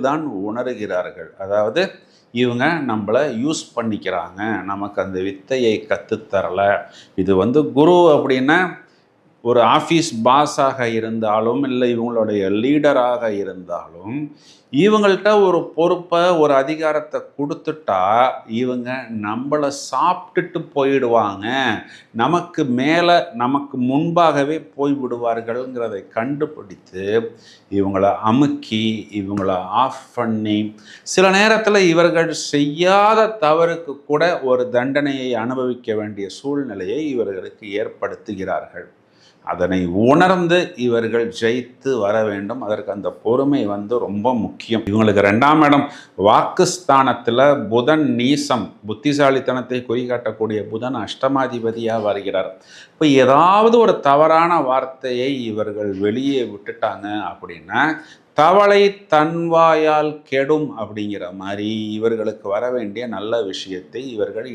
தான் உணர்கிறார்கள். அதாவது இவங்க நம்மளை யூஸ் பண்ணிக்கிறாங்க, நமக்கு அந்த வித்தையை கற்றுத்தரல. இது குரு அப்படின்னா ஒரு ஆஃபீஸ் பாஸாக இருந்தாலும் இல்லை இவங்களுடைய லீடராக இருந்தாலும் இவங்கள்ட்ட ஒரு பொறுப்பை ஒரு அதிகாரத்தை கொடுத்துட்டா இவங்க நம்மளை சாப்பிட்டுட்டு போயிடுவாங்க, நமக்கு மேலே நமக்கு முன்பாகவே போய்விடுவார்கள்ங்கிறதை கண்டுபிடித்து இவங்களை அமுக்கி இவங்களை ஆஃப் பண்ணி சில நேரத்தில் இவர்கள் செய்யாத தவறுக்கு கூட ஒரு தண்டனையை அனுபவிக்க வேண்டிய சூழ்நிலையை இவர்களுக்கு ஏற்படுத்துகிறார்கள். அதனை உணர்ந்து இவர்கள் ஜெயித்து வர வேண்டும். அதற்கு அந்த பொறுமை ரொம்ப முக்கியம். இவங்களுக்கு 2ஆம் இடம் வாக்குஸ்தானத்தில் புதன் நீசம், புத்திசாலித்தனத்தை குறிகாட்டக்கூடிய புதன் அஷ்டமாதிபதியாக வருகிறார். இப்போ ஏதாவது ஒரு தவறான வார்த்தையை இவர்கள் வெளியே விட்டுட்டாங்க அப்படின்னா தவளை தன்வாயால் கெடும் அப்படிங்கிற மாதிரி இவர்களுக்கு வர வேண்டிய நல்ல விஷயத்தை இவர்கள்